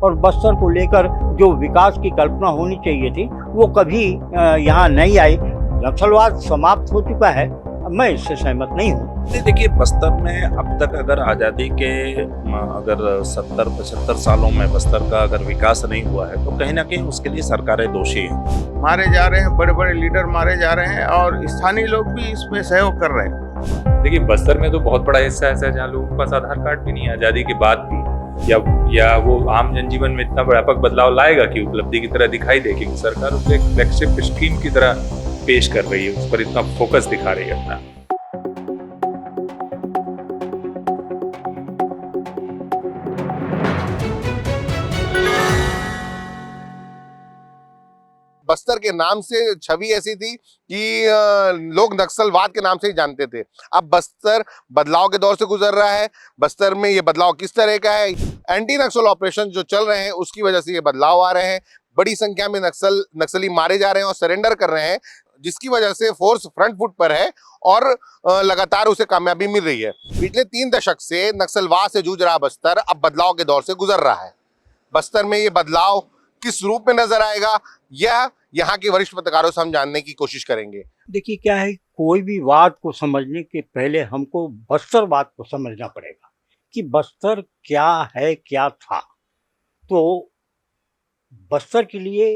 और बस्तर को लेकर जो विकास की कल्पना होनी चाहिए थी वो कभी यहाँ नहीं आई। नक्सलवाद समाप्त हो चुका है, मैं इससे सहमत नहीं हूँ। देखिए, बस्तर में अब तक अगर आज़ादी के अगर 70-75 सालों में बस्तर का अगर विकास नहीं हुआ है तो कहीं ना कहीं उसके लिए सरकारें दोषी हैं। मारे जा रहे हैं, बड़े बड़े लीडर मारे जा रहे हैं और स्थानीय लोग भी इसमें सहयोग कर रहे हैं। देखिए, बस्तर में तो बहुत बड़ा हिस्सा ऐसा है जहाँ लोगों के पास आधार कार्ड भी नहीं है आज़ादी के बाद भी, या वो आम जनजीवन में इतना व्यापक बदलाव लाएगा कि उपलब्धि की तरह दिखाई दे, क्योंकि सरकार उसे एक फ्लैगशिप स्कीम की तरह पेश कर रही है, उस पर इतना फोकस दिखा रही है अपना। बस्तर के नाम से छवि ऐसी थी कि लोग नक्सलवाद के नाम से ही जानते थे। अब बस्तर बदलाव के दौर से गुजर रहा है। बस्तर में ये बदलाव किस तरह का है? एंटी नक्सल ऑपरेशन जो चल रहे हैं उसकी वजह से ये बदलाव आ रहे हैं। बड़ी संख्या में नक्सली मारे जा रहे हैं और सरेंडर कर रहे हैं, जिसकी वजह से फोर्स फ्रंट फुट पर है और लगातार उसे कामयाबी मिल रही है। पिछले 3 दशक से नक्सलवाद से जूझ रहा बस्तर अब बदलाव के दौर से गुजर रहा है। बस्तर में ये बदलाव किस रूप में नजर आएगा, यह यहाँ के वरिष्ठ पत्रकारों से हम जानने की कोशिश करेंगे। देखिए क्या है, कोई भी बात को समझने के पहले हमको बस्तर बात को समझना पड़ेगा कि बस्तर क्या है, क्या था। तो बस्तर के लिए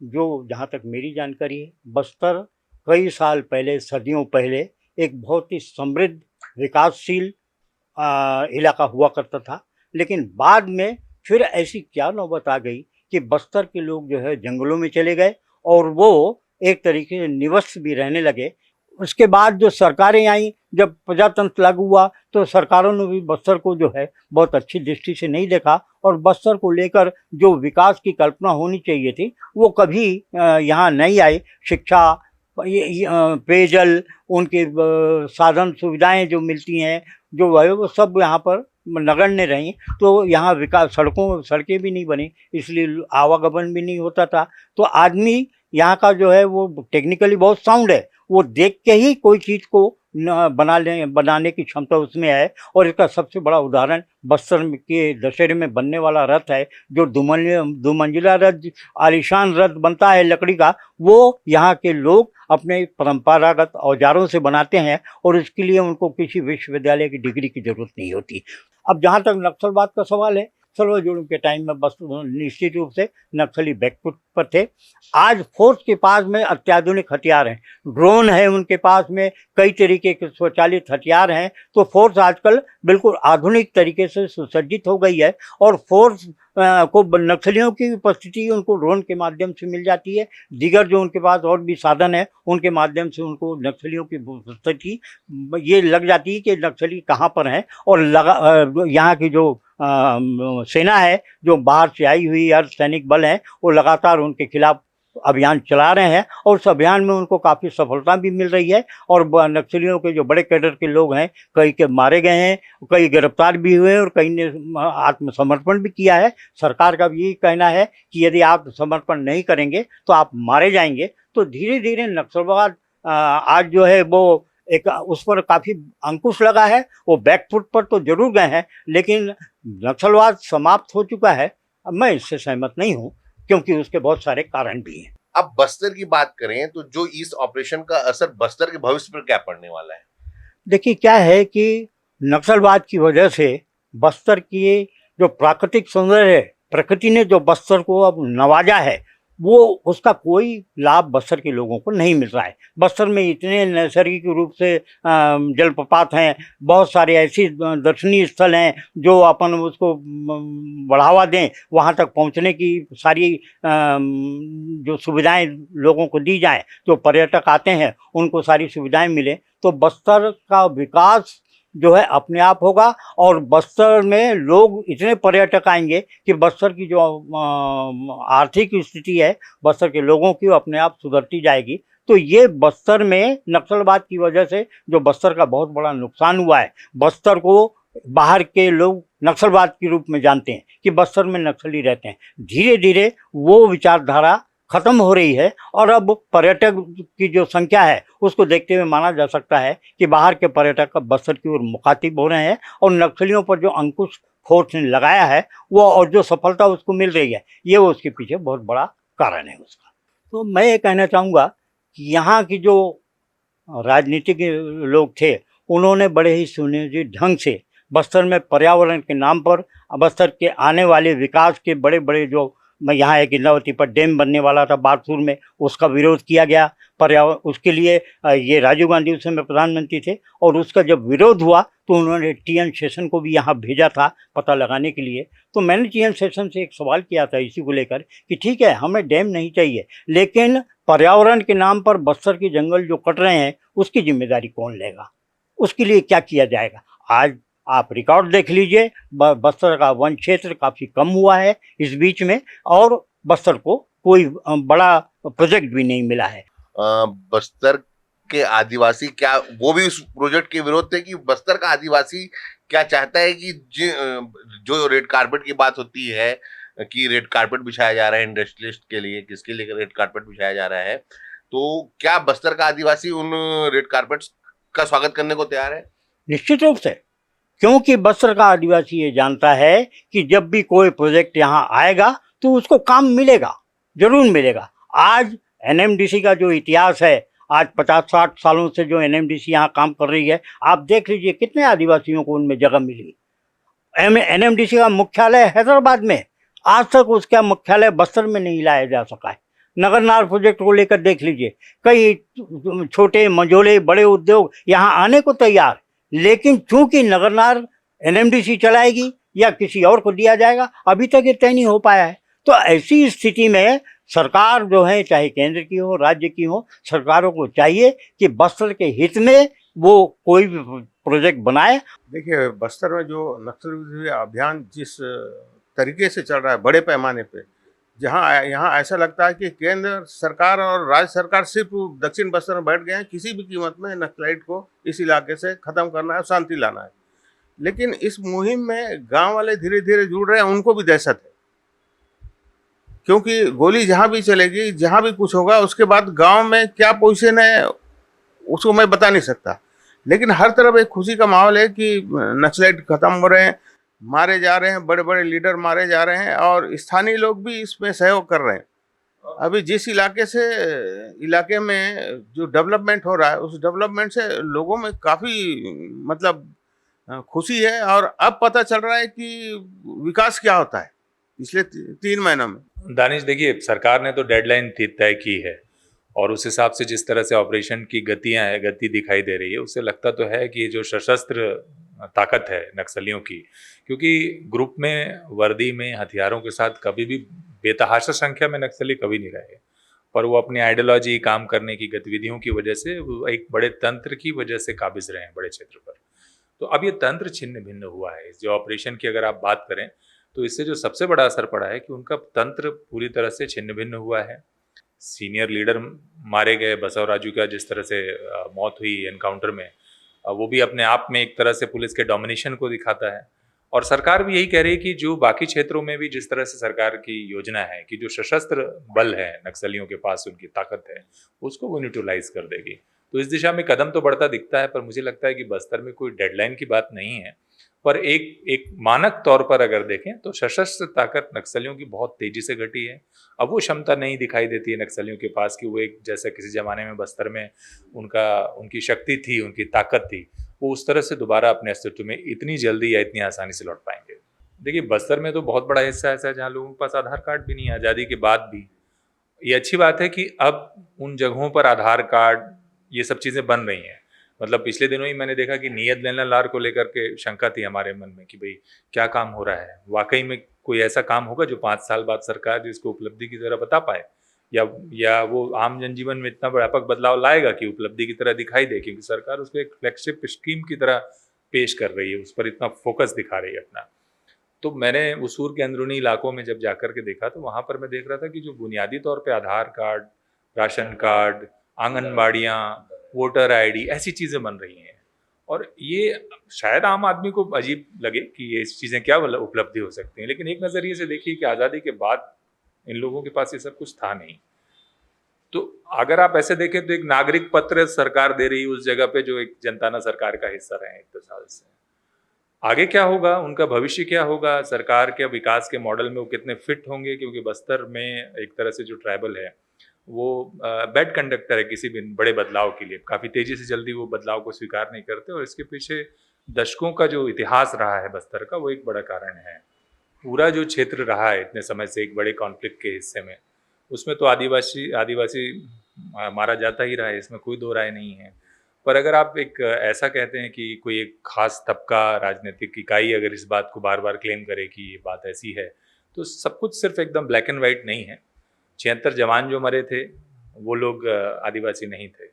जो जहाँ तक मेरी जानकारी है, बस्तर कई साल पहले, सदियों पहले एक बहुत ही समृद्ध विकासशील इलाका हुआ करता था। लेकिन बाद में फिर ऐसी क्या नौबत आ गई कि बस्तर के लोग जो है जंगलों में चले गए और वो एक तरीके से निवस्त भी रहने लगे। उसके बाद जो सरकारें आई, जब प्रजातंत्र लागू हुआ तो सरकारों ने भी बस्तर को जो है बहुत अच्छी दृष्टि से नहीं देखा और बस्तर को लेकर जो विकास की कल्पना होनी चाहिए थी वो कभी यहाँ नहीं आई। शिक्षा, पेयजल, उनके साधन सुविधाएं जो मिलती हैं जो है वो सब यहाँ पर नगण्य रही। तो यहाँ विकास, सड़कें भी नहीं बनी, इसलिए आवागमन भी नहीं होता था। तो आदमी यहाँ का जो है वो टेक्निकली बहुत साउंड है, वो देख के ही कोई चीज़ को बनाने की क्षमता उसमें है। और इसका सबसे बड़ा उदाहरण बस्तर के दशहरे में बनने वाला रथ है, जो दुमंजिला रथ, आलीशान रथ बनता है लकड़ी का, वो यहाँ के लोग अपने परंपरागत औजारों से बनाते हैं और इसके लिए उनको किसी विश्वविद्यालय की डिग्री की जरूरत नहीं होती। अब जहाँ तक नक्सलवाद का सवाल है, सर्वजोड़ों के टाइम में बस निश्चित रूप से नक्सली बैकफुट पर थे। आज फोर्स के पास में अत्याधुनिक हथियार हैं, ड्रोन है उनके पास में, कई तरीके के स्वचालित हथियार हैं। तो फोर्स आजकल बिल्कुल आधुनिक तरीके से सुसज्जित हो गई है और फोर्स को नक्सलियों की उपस्थिति उनको ड्रोन के माध्यम से मिल जाती है। दीगर जो उनके पास और भी साधन है उनके माध्यम से उनको नक्सलियों की उपस्थिति ये लग जाती है कि नक्सली कहाँ पर हैं। और यहाँ की जो सेना है, जो बाहर से आई हुई अर्धसैनिक बल है, वो लगातार उनके खिलाफ अभियान चला रहे हैं और उस अभियान में उनको काफ़ी सफलता भी मिल रही है। और नक्सलियों के जो बड़े कैडर के लोग हैं, कई के मारे गए हैं, कई गिरफ्तार भी हुए हैं और कई ने आत्मसमर्पण भी किया है। सरकार का भी यही कहना है कि यदि आप समर्पण नहीं करेंगे तो आप मारे जाएंगे। तो धीरे धीरे नक्सलवाद आज जो है वो एक उस पर काफ़ी अंकुश लगा है। वो बैकफुट पर तो जरूर गए हैं, लेकिन नक्सलवाद समाप्त हो चुका है, मैं इससे सहमत नहीं हूँ, क्योंकि उसके बहुत सारे कारण भी हैं। अब बस्तर की बात करें तो जो इस ऑपरेशन का असर बस्तर के भविष्य पर क्या पड़ने वाला है? देखिए क्या है कि नक्सलवाद की वजह से बस्तर की जो प्राकृतिक सौंदर्य है, प्रकृति ने जो बस्तर को अब नवाजा है, वो उसका कोई लाभ बस्तर के लोगों को नहीं मिल रहा है। बस्तर में इतने नैसर्गिक रूप से जलप्रपात हैं, बहुत सारे ऐसी दर्शनीय स्थल हैं जो अपन उसको बढ़ावा दें, वहाँ तक पहुँचने की सारी जो सुविधाएं लोगों को दी जाएं, जो पर्यटक आते हैं उनको सारी सुविधाएं मिलें, तो बस्तर का विकास जो है अपने आप होगा। और बस्तर में लोग इतने पर्यटक आएंगे कि बस्तर की जो आर्थिक स्थिति है बस्तर के लोगों की, वो अपने आप सुधरती जाएगी। तो ये बस्तर में नक्सलवाद की वजह से जो बस्तर का बहुत बड़ा नुकसान हुआ है, बस्तर को बाहर के लोग नक्सलवाद के रूप में जानते हैं कि बस्तर में नक्सली रहते हैं। धीरे धीरे वो विचारधारा खत्म हो रही है और अब पर्यटक की जो संख्या है उसको देखते हुए माना जा सकता है कि बाहर के पर्यटक अब बस्तर की ओर मुखातिब हो रहे हैं और नक्सलियों पर जो अंकुश फोर्स ने लगाया है वो, और जो सफलता उसको मिल रही है, ये वो उसके पीछे बहुत बड़ा कारण है उसका। तो मैं ये कहना चाहूँगा कि यहाँ की जो राजनीतिक लोग थे, उन्होंने बड़े ही सुनियोजित ढंग से बस्तर में पर्यावरण के नाम पर बस्तर के आने वाले विकास के बड़े बड़े जो, मैं यहाँ एक इंद्रावती पर डैम बनने वाला था बारसूर में, उसका विरोध किया गया। पर्यावरण उसके लिए ये राजीव गांधी उस समय प्रधानमंत्री थे, और उसका जब विरोध हुआ तो उन्होंने टी.एन. शेषन को भी यहाँ भेजा था पता लगाने के लिए। तो मैंने टी.एन. शेषन से एक सवाल किया था इसी को लेकर कि ठीक है, हमें डैम नहीं चाहिए, लेकिन पर्यावरण के नाम पर बस्तर के जंगल जो कट रहे हैं उसकी जिम्मेदारी कौन लेगा, उसके लिए क्या किया जाएगा। आज आप रिकॉर्ड देख लीजिए, बस्तर का वन क्षेत्र काफ़ी कम हुआ है इस बीच में, और बस्तर को कोई बड़ा प्रोजेक्ट भी नहीं मिला है। बस्तर के आदिवासी क्या वो भी उस प्रोजेक्ट के विरोध थे कि बस्तर का आदिवासी क्या चाहता है कि जो रेड कारपेट की बात होती है कि रेड कारपेट बिछाया जा रहा है इंडस्ट्रियलिस्ट के लिए, किसके लिए रेड कारपेट बिछाया जा रहा है, तो क्या बस्तर का आदिवासी उन रेड कारपेट का स्वागत करने को तैयार है? निश्चित रूप से, क्योंकि बस्तर का आदिवासी ये जानता है कि जब भी कोई प्रोजेक्ट यहाँ आएगा तो उसको काम मिलेगा, जरूर मिलेगा। आज एनएमडीसी का जो इतिहास है, आज 50-60 सालों से जो एनएमडीसी यहाँ काम कर रही है, आप देख लीजिए कितने आदिवासियों को उनमें जगह मिली। एनएमडीसी का मुख्यालय हैदराबाद में, आज तक उसका मुख्यालय बस्तर में नहीं लाया जा सका है। नगरनार प्रोजेक्ट को लेकर देख लीजिए, कई छोटे मझोले बड़े उद्योग यहाँ आने को तैयार, लेकिन चूंकि नगरनार एनएमडीसी चलाएगी या किसी और को दिया जाएगा, अभी तक ये तय नहीं हो पाया है। तो ऐसी स्थिति में सरकार जो है, चाहे केंद्र की हो राज्य की हो, सरकारों को चाहिए कि बस्तर के हित में वो कोई भी प्रोजेक्ट बनाए। देखिए, बस्तर में जो नक्सल विरोधी अभियान जिस तरीके से चल रहा है बड़े पैमाने पे, जहाँ यहाँ ऐसा लगता है कि केंद्र सरकार और राज्य सरकार सिर्फ दक्षिण बस्तर में बैठ गए हैं, किसी भी कीमत में नक्सलाइट को इस इलाके से ख़त्म करना है, शांति लाना है। लेकिन इस मुहिम में गांव वाले धीरे धीरे जुड़ रहे हैं, उनको भी दहशत है, क्योंकि गोली जहाँ भी चलेगी, जहाँ भी कुछ होगा, उसके बाद गांव में क्या पोजीशन है उसको मैं बता नहीं सकता। लेकिन हर तरफ एक खुशी का माहौल है कि नक्सलाइट खत्म हो रहे हैं, मारे जा रहे हैं, बड़े बड़े लीडर मारे जा रहे हैं, और स्थानीय लोग भी इसमें सहयोग कर रहे हैं। अभी जिस इलाके में जो डेवलपमेंट हो रहा है, उस डेवलपमेंट से लोगों में काफ़ी मतलब खुशी है, और अब पता चल रहा है कि विकास क्या होता है पिछले 3 महीनों में। दानिश, देखिए, सरकार ने तो डेडलाइन तय की है, और उस हिसाब से जिस तरह से ऑपरेशन की गति दिखाई दे रही है, उससे लगता तो है कि जो सशस्त्र ताकत है नक्सलियों की, क्योंकि ग्रुप में, वर्दी में, हथियारों के साथ कभी भी बेतहाशा संख्या में नक्सली कभी नहीं रहे, पर वो अपनी आइडियोलॉजी, काम करने की गतिविधियों की वजह से, वो एक बड़े तंत्र की वजह से काबिज रहे हैं बड़े क्षेत्र पर। तो अब ये तंत्र छिन्न भिन्न हुआ है। इस जो ऑपरेशन की अगर आप बात करें, तो इससे जो सबसे बड़ा असर पड़ा है कि उनका तंत्र पूरी तरह से छिन्न भिन्न हुआ है। सीनियर लीडर मारे गए, बसव राजू का जिस तरह से मौत हुई एनकाउंटर में, वो भी अपने आप में एक तरह से पुलिस के डोमिनेशन को दिखाता है। और सरकार भी यही कह रही है कि जो बाकी क्षेत्रों में भी जिस तरह से सरकार की योजना है कि जो सशस्त्र बल है नक्सलियों के पास, उनकी ताकत है, उसको वो न्यूट्रलाइज कर देगी। तो इस दिशा में कदम तो बढ़ता दिखता है, पर मुझे लगता है कि बस्तर में कोई डेडलाइन की बात नहीं है, पर एक मानक तौर पर अगर देखें तो सशस्त्र ताकत नक्सलियों की बहुत तेजी से घटी है। अब वो क्षमता नहीं दिखाई देती है नक्सलियों के पास कि वो एक जैसा किसी जमाने में बस्तर में उनकी शक्ति थी, उनकी ताकत थी, वो उस तरह से दोबारा अपने अस्तित्व में इतनी जल्दी या इतनी आसानी से लौट पाएंगे। देखिए, बस्तर में तो बहुत बड़ा हिस्सा ऐसा है जहाँ लोगों के पास आधार कार्ड भी नहीं है, आज़ादी के बाद भी। ये अच्छी बात है कि अब उन जगहों पर आधार कार्ड, ये सब चीज़ें बन रही हैं। मतलब पिछले दिनों ही मैंने देखा कि नियत लेना लार को लेकर के शंका थी हमारे मन में कि भाई क्या काम हो रहा है, वाकई में कोई ऐसा काम होगा जो 5 साल बाद सरकार इसको उपलब्धि की तरह बता पाए, या वो आम जनजीवन में इतना व्यापक बदलाव लाएगा कि उपलब्धि की तरह दिखाई दे, क्योंकि सरकार उसको एक फ्लैगशिप स्कीम की तरह पेश कर रही है, उस पर इतना फोकस दिखा रही है अपना। तो मैंने उसूर के अंदरूनी इलाकों में जब जाकर के देखा, तो वहाँ पर मैं देख रहा था कि जो बुनियादी तौर पर आधार कार्ड, राशन कार्ड, आंगनबाड़ियाँ, वोटर आईडी, ऐसी चीज़ें बन रही हैं। और ये शायद आम आदमी को अजीब लगे कि ये चीज़ें क्या उपलब्धि हो सकती हैं, लेकिन एक नज़रिए से देखिए कि आज़ादी के बाद इन लोगों के पास ये सब कुछ था नहीं। तो अगर आप ऐसे देखें तो एक नागरिक पत्र सरकार दे रही है उस जगह पे जो एक जनताना सरकार का हिस्सा रहे हैं इतने साल से। आगे क्या होगा, उनका भविष्य क्या होगा, सरकार के विकास के मॉडल में वो कितने फिट होंगे, क्योंकि बस्तर में एक तरह से जो ट्राइबल है वो बैड कंडक्टर है किसी भी बड़े बदलाव के लिए। काफ़ी तेज़ी से जल्दी वो बदलाव को स्वीकार नहीं करते, और इसके पीछे दशकों का जो इतिहास रहा है बस्तर का, वो एक बड़ा कारण है। पूरा जो क्षेत्र रहा है इतने समय से एक बड़े कॉन्फ्लिक्ट के हिस्से में, उसमें तो आदिवासी आदिवासी मारा जाता ही रहा है, इसमें कोई दो राय नहीं है। पर अगर आप एक ऐसा कहते हैं कि कोई एक खास तबका, राजनीतिक इकाई अगर इस बात को बार बार क्लेम करे कि ये बात ऐसी है, तो सब कुछ सिर्फ एकदम ब्लैक एंड वाइट नहीं है। 76 जवान जो मरे थे वो लोग आदिवासी नहीं थे,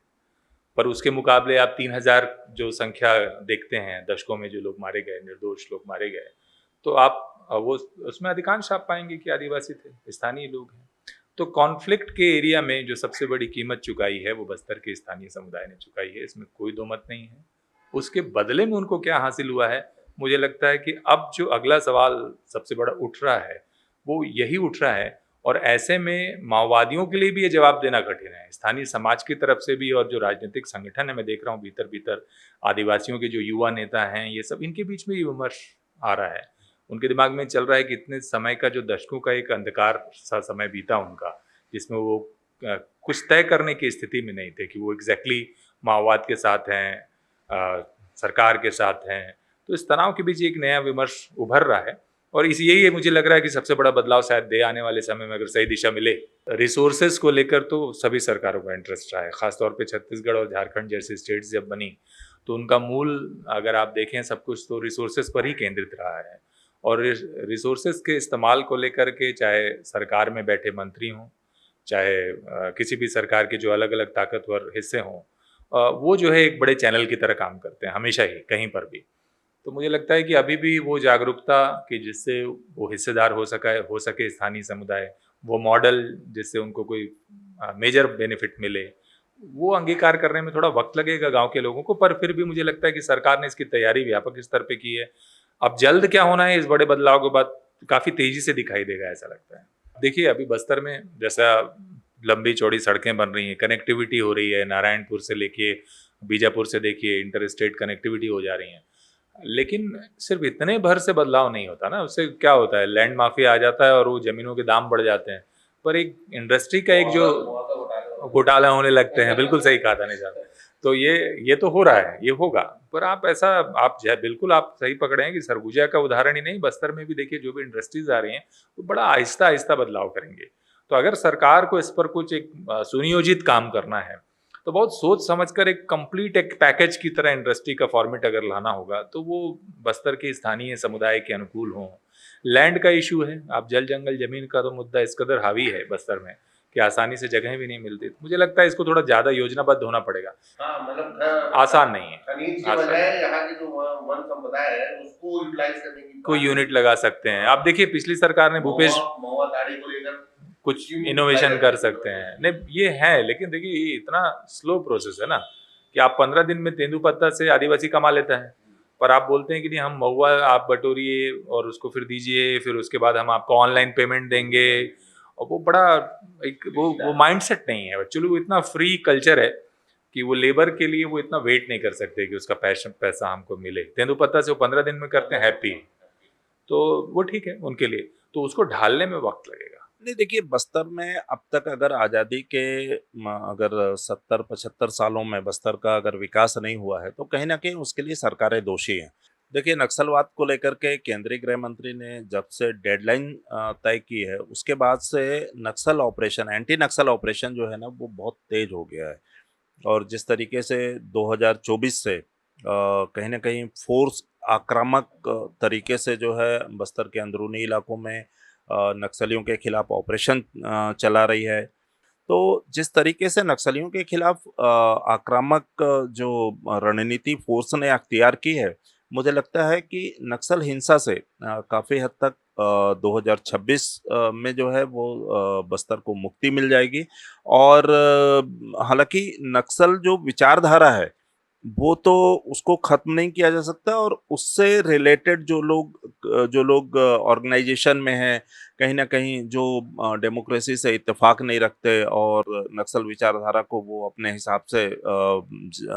पर उसके मुकाबले आप 3000 जो संख्या देखते हैं दशकों में, जो लोग मारे गए, निर्दोष लोग मारे गए, तो आप वो उसमें अधिकांश आप पाएंगे कि आदिवासी थे, स्थानीय लोग हैं। तो कॉन्फ्लिक्ट के एरिया में जो सबसे बड़ी कीमत चुकाई है वो बस्तर के स्थानीय समुदाय ने चुकाई है, इसमें कोई दो मत नहीं है। उसके बदले में उनको क्या हासिल हुआ है, मुझे लगता है कि अब जो अगला सवाल सबसे बड़ा उठ रहा है वो यही उठ रहा है, और ऐसे में माओवादियों के लिए भी ये जवाब देना कठिन है, स्थानीय समाज की तरफ से भी, और जो राजनीतिक संगठन है, मैं देख रहा हूँ भीतर भीतर आदिवासियों के जो युवा नेता हैं, ये सब, इनके बीच में ये विमर्श आ रहा है। उनके दिमाग में चल रहा है कि इतने समय का जो दशकों का एक अंधकार सा समय बीता उनका, जिसमें वो कुछ तय करने की स्थिति में नहीं थे कि वो एग्जैक्टली माओवाद के साथ हैं, सरकार के साथ हैं। तो इस तनाव के बीच एक नया विमर्श उभर रहा है, और इस यही मुझे लग रहा है कि सबसे बड़ा बदलाव शायद दे आने वाले समय में, अगर सही दिशा मिले। रिसोर्सेज को लेकर तो सभी सरकारों का इंटरेस्ट रहा है, खासतौर पे छत्तीसगढ़ और झारखंड जैसी स्टेट्स जब बनी तो उनका मूल, अगर आप देखें सब कुछ, तो रिसोर्सेज पर ही केंद्रित रहा है। और रिसोर्सेज के इस्तेमाल को लेकर के, चाहे सरकार में बैठे मंत्री हों, चाहे किसी भी सरकार के जो अलग अलग ताकतवर हिस्से हों, वो जो है एक बड़े चैनल की तरह काम करते हैं हमेशा ही, कहीं पर भी। तो मुझे लगता है कि अभी भी वो जागरूकता कि जिससे वो हिस्सेदार हो सके स्थानीय समुदाय, वो मॉडल जिससे उनको कोई मेजर बेनिफिट मिले, वो अंगीकार करने में थोड़ा वक्त लगेगा गांव के लोगों को। पर फिर भी मुझे लगता है कि सरकार ने इसकी तैयारी व्यापक स्तर पे की है। अब जल्द क्या होना है इस बड़े बदलाव के बाद, काफ़ी तेज़ी से दिखाई देगा, ऐसा लगता है। देखिए अभी बस्तर में जैसा लंबी चौड़ी सड़कें बन रही हैं, कनेक्टिविटी हो रही है, नारायणपुर से लेके बीजापुर से देखिए इंटर स्टेट कनेक्टिविटी हो जा रही है, लेकिन सिर्फ इतने भर से बदलाव नहीं होता ना। उससे क्या होता है, लैंड माफिया आ जाता है और वो ज़मीनों के दाम बढ़ जाते हैं, पर एक इंडस्ट्री का एक जो घोटाला होने लगते हैं, बिल्कुल सही कहा था निजात। तो ये तो हो रहा है, ये होगा, पर आप बिल्कुल आप सही पकड़े हैं कि सरगुजा का उदाहरण ही नहीं, बस्तर में भी देखिए जो भी इंडस्ट्रीज आ रही हैं वो बड़ा आहिस्ता आहिस्ता बदलाव करेंगे। तो अगर सरकार को इस पर कुछ एक सुनियोजित काम करना है, तो बहुत सोच समझकर एक कंप्लीट एक पैकेज की तरह इंडस्ट्री का फॉर्मेट अगर लाना होगा, तो वो बस्तर के स्थानीय समुदाय के अनुकूल हों। लैंड का इशू है, आप जल जंगल जमीन का तो मुद्दा इस कदर हावी है बस्तर में कि आसानी से जगह भी नहीं मिलती। तो मुझे लगता है इसको थोड़ा ज़्यादा योजनाबद्ध होना पड़ेगा। मतलब आसान नहीं है, खनिज के बजाय यहाँ की जो वन संपदा है उसको यूटिलाइज करने की कोई यूनिट लगा सकते हैं। आप देखिए पिछली सरकार ने भूपेश महुआ ताड़ी को लेकर कुछ इनोवेशन कर सकते हैं, नहीं ये है, लेकिन देखिए ये इतना स्लो प्रोसेस है ना कि आप 15 दिन में तेंदुपत्ता से आदिवासी कमा लेता है, पर आप बोलते हैं कि नहीं हम महुआ आप बटोरिए और उसको फिर दीजिए, फिर उसके बाद हम आपको ऑनलाइन पेमेंट देंगे, और वो बड़ा एक वो माइंडसेट नहीं है एक्चुअली। वो इतना फ्री कल्चर है कि वो लेबर के लिए वो इतना वेट नहीं कर सकते कि उसका पैसा हमको मिले। तेंदुपत्ता से वो 15 दिन में करते हैं हैप्पी, तो वो ठीक है उनके लिए, तो उसको ढालने में वक्त लगेगा। नहीं देखिए, बस्तर में अब तक अगर आज़ादी के अगर 70-75 सालों में बस्तर का अगर विकास नहीं हुआ है, तो कहीं ना कहीं उसके लिए सरकारें दोषी हैं। देखिए नक्सलवाद को लेकर के केंद्रीय गृह मंत्री ने जब से डेडलाइन तय की है, उसके बाद से नक्सल ऑपरेशन, एंटी नक्सल ऑपरेशन जो है ना, वो बहुत तेज हो गया है। और जिस तरीके से 2024 से कहीं ना कहीं फोर्स आक्रामक तरीके से जो है बस्तर के अंदरूनी इलाकों में नक्सलियों के खिलाफ ऑपरेशन चला रही है, तो जिस तरीके से नक्सलियों के खिलाफ आक्रामक जो रणनीति फोर्स ने अख्तियार की है, मुझे लगता है कि नक्सल हिंसा से काफ़ी हद तक 2026 में जो है वो बस्तर को मुक्ति मिल जाएगी। और हालांकि नक्सल जो विचारधारा है वो तो उसको खत्म नहीं किया जा सकता, और उससे रिलेटेड जो लोग ऑर्गेनाइजेशन में हैं, कहीं ना कहीं जो डेमोक्रेसी से इत्तेफाक नहीं रखते और नक्सल विचारधारा को वो अपने हिसाब से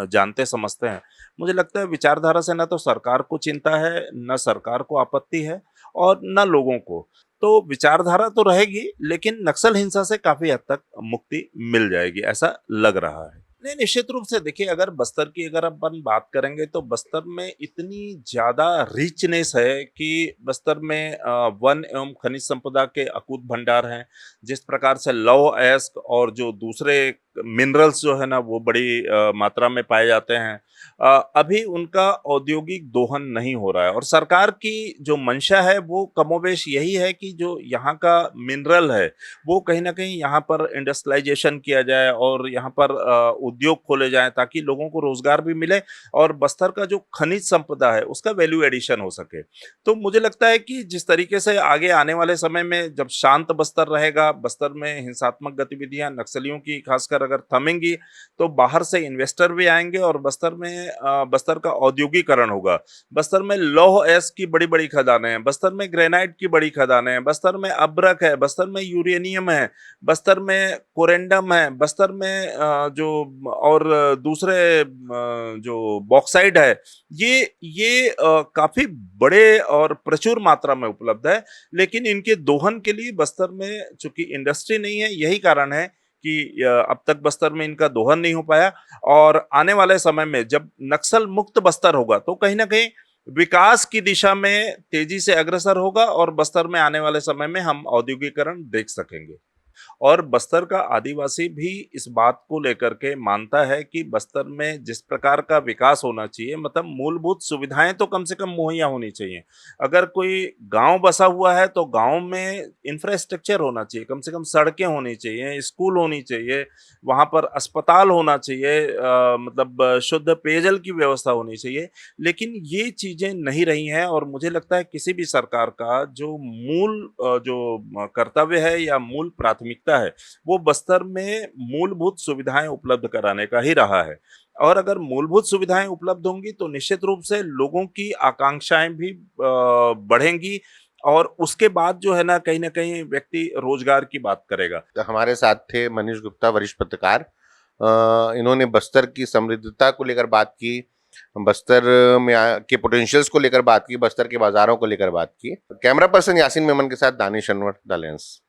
जानते समझते हैं, मुझे लगता है विचारधारा से ना तो सरकार को चिंता है, न सरकार को आपत्ति है, और न लोगों को। तो विचारधारा तो रहेगी, लेकिन नक्सल हिंसा से काफी हद तक मुक्ति मिल जाएगी, ऐसा लग रहा है। नहीं, निश्चित रूप से देखिए, अगर बस्तर की अगर अपन बात करेंगे तो बस्तर में इतनी ज्यादा रिचनेस है कि बस्तर में वन एवं खनिज संपदा के अकूत भंडार हैं। जिस प्रकार से लौह अयस्क और जो दूसरे मिनरल्स जो है ना, वो बड़ी मात्रा में पाए जाते हैं। अभी उनका औद्योगिक दोहन नहीं हो रहा है, और सरकार की जो मंशा है वो कमोबेश यही है कि जो यहाँ का मिनरल है वो कहीं ना कहीं यहाँ पर इंडस्ट्रियलाइजेशन किया जाए और यहाँ पर उद्योग खोले जाएं, ताकि लोगों को रोजगार भी मिले और बस्तर का जो खनिज संपदा है उसका वैल्यू एडिशन हो सके। तो मुझे लगता है कि जिस तरीके से आगे आने वाले समय में जब शांत बस्तर रहेगा, बस्तर में हिंसात्मक गतिविधियां नक्सलियों की खासकर अगर थमेंगी, तो बाहर से इन्वेस्टर भी आएंगे और बस्तर में बस्तर का औद्योगिकरण होगा। बस्तर में लौह अयस्क की बड़ी बड़ी खदानें हैं, बस्तर में ग्रेनाइट की बड़ी खदानें हैं, बस्तर में अब्रक है, बस्तर में यूरेनियम है, बस्तर में कोरेंडम है, बस्तर में जो और दूसरे जो बॉक्साइड है, ये काफी बड़े और प्रचुर मात्रा में उपलब्ध है। लेकिन इनके दोहन के लिए बस्तर में चूंकि इंडस्ट्री नहीं है, यही कारण है कि अब तक बस्तर में इनका दोहन नहीं हो पाया। और आने वाले समय में जब नक्सल मुक्त बस्तर होगा तो कहीं ना कहीं विकास की दिशा में तेजी से अग्रसर होगा, और बस्तर में आने वाले समय में हम औद्योगिकरण देख सकेंगे। और बस्तर का आदिवासी भी इस बात को लेकर के मानता है कि बस्तर में जिस प्रकार का विकास होना चाहिए, मतलब मूलभूत सुविधाएं तो कम से कम मुहैया होनी चाहिए। अगर कोई गांव बसा हुआ है तो गांव में इंफ्रास्ट्रक्चर होना चाहिए, कम से कम सड़कें होनी चाहिए, स्कूल होनी चाहिए, वहां पर अस्पताल होना चाहिए, मतलब शुद्ध पेयजल की व्यवस्था होनी चाहिए। लेकिन ये चीजें नहीं रही हैं, और मुझे लगता है किसी भी सरकार का जो मूल जो कर्तव्य है या मूल प्राथमिकता है, वो बस्तर में मूलभूत सुविधाएं उपलब्ध कराने का ही रहा है। और अगर मूलभूत सुविधाएं उपलब्ध होंगी तो निश्चित रूप से लोगों की आकांक्षाएं भी बढ़ेंगी, और उसके बाद जो है ना कहीं व्यक्ति रोजगार की बात करेगा। तो हमारे साथ थे मनीष गुप्ता, वरिष्ठ पत्रकार। इन्होंने बस्तर की समृद्धता को लेकर बात की, बस्तर में के पोटेंशियल्स को लेकर बात की, बस्तर के बाजारों को लेकर बात की। कैमरा पर्सन यासीन मेमन के साथ दानिश अनवर, द लेंस।